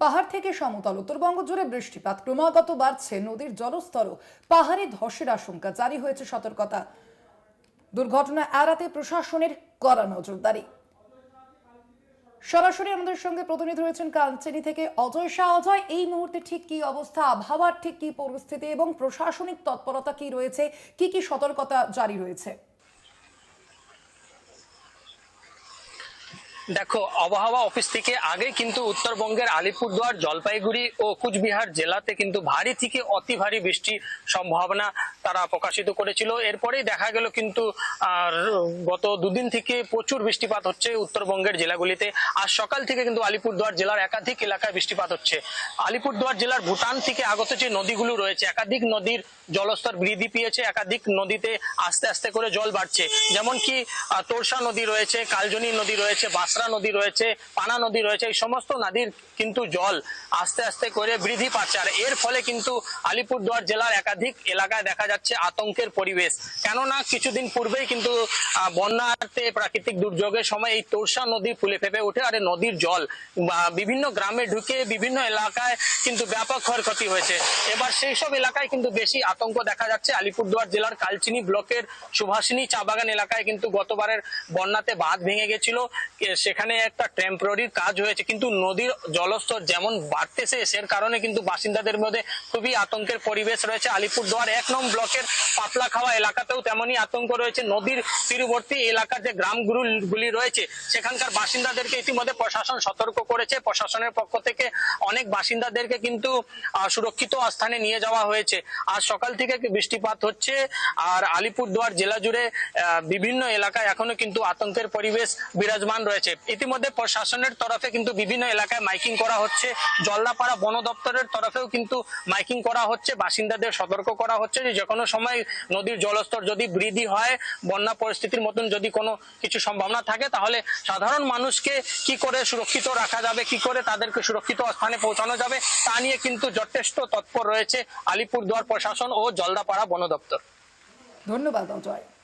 পাহাড় থেকে সমতল উত্তরবঙ্গ জুড়ে বৃষ্টিপাত ক্রমাগত বাড়ছে, নদীর জলস্তরও পাহাড়ে ধসের আশঙ্কা। জারি হয়েছে সতর্কতা। দুর্ঘটনা এড়াতে প্রশাসনের কড়া নজরদারি। সরাসরি আমাদের সঙ্গে প্রতিনিধি রয়েছেন কালচিনি থেকে অজয় শাহ। অজয়, এই মুহূর্তে ঠিক কি অবস্থা, আবহাওয়ার ঠিক কি পরিস্থিতি এবং প্রশাসনিক তৎপরতা কি রয়েছে, কি কি সতর্কতা জারি রয়েছে? দেখো, আবহাওয়া অফিস থেকে আগে কিন্তু উত্তরবঙ্গের আলিপুরদুয়ার, জলপাইগুড়ি ও কুচবিহার জেলাতে কিন্তু ভারী থেকে অতি ভারী বৃষ্টির সম্ভাবনা তারা প্রকাশিত করেছিল। এরপরেই দেখা গেল কিন্তু গত দুদিন থেকে প্রচুর বৃষ্টিপাত হচ্ছে উত্তরবঙ্গের জেলাগুলিতে। আজ সকাল থেকে কিন্তু আলিপুরদুয়ার জেলার একাধিক এলাকায় বৃষ্টিপাত হচ্ছে। আলিপুরদুয়ার জেলার ভুটান থেকে আগত যে নদীগুলো রয়েছে, একাধিক নদীর জলস্তর বৃদ্ধি পেয়েছে, একাধিক নদীতে আস্তে আস্তে করে জল বাড়ছে। যেমন কি তোরসা নদী রয়েছে, কালজনি নদী রয়েছে, বাসরা নদী রয়েছে, পানা নদী রয়েছে, এই সমস্ত নদীর কিন্তু জল আস্তে আস্তে করে বৃদ্ধি পাচ্ছে। আর এর ফলে কিন্তু আলিপুরদুয়ার জেলার একাধিক এলাকায় দেখা যাচ্ছে আতঙ্কের পরিবেশ। কেননা কিছুদিন পূর্বেই কিন্তু বন্যাতে প্রাকৃতিক দুর্যোগের সময় এই তোরসা নদী ফুলে ফেপে ওঠে, আর নদীর জল বিভিন্ন গ্রামে ঢুকে বিভিন্ন এলাকায় কিন্তু ব্যাপক ক্ষয়ক্ষতি হয়েছে। এবার সেই সব এলাকায় কিন্তু বেশি আতঙ্ক দেখা যাচ্ছে। আলিপুরদুয়ার জেলার কালচিনি ব্লকের সুভাষিনী চা বাগান এলাকায় কিন্তু গতবারের বন্যাতে বাঁধ ভেঙে গেছিল, সেখানে একটা টেম্পোরারি কাজ হয়েছে, কিন্তু নদীর জলস্তর যেমন বাড়তেছে সের কারণে কিন্তু বাসিন্দাদের মধ্যে খুবই আতঙ্কের পরিবেশ রয়েছে। আলিপুরদুয়ার ১ নং ব্লকের পাতলা খাওয়া এলাকাতেও তেমনই আতঙ্ক রয়েছে। নদীর তীরবর্তী এলাকার যে গ্রামগুলি রয়েছে সেখানকার বাসিন্দাদেরকে ইতিমধ্যে প্রশাসন সতর্ক করেছে। প্রশাসনের পক্ষ থেকে অনেক বাসিন্দাদেরকে কিন্তু সুরক্ষিত স্থানে নিয়ে যাওয়া হয়েছে। আজ সকাল থেকে বৃষ্টিপাত হচ্ছে, আর আলিপুরদুয়ার জেলা জুড়ে বিভিন্ন এলাকায় এখনো কিন্তু আতঙ্কের পরিবেশ বিরাজমান রয়েছে। ইতিমধ্যে প্রশাসনের তরফে কিন্তু বিভিন্ন এলাকায় মাইকিং করা হচ্ছে, জলদাপাড়া বন দপ্তরের তরফেও কিন্তু মাইকিং করা হচ্ছে, বাসিন্দাদের সতর্ক করা হচ্ছে যে যে কোনো সময় নদীর জলস্তর যদি বৃদ্ধি হয়, বন্যা পরিস্থিতির মতন যদি কোনো কিছু সম্ভাবনা থাকে, তাহলে সাধারণ মানুষকে কি করে সুরক্ষিত রাখা যাবে, কি করে তাদেরকে সুরক্ষিত স্থানে পৌঁছানো যাবে, তা নিয়ে কিন্তু যথেষ্ট তৎপর রয়েছে আলিপুরদুয়ার প্রশাসন ও জলদাপাড়া বন দপ্তর। ধন্যবাদ অজয়।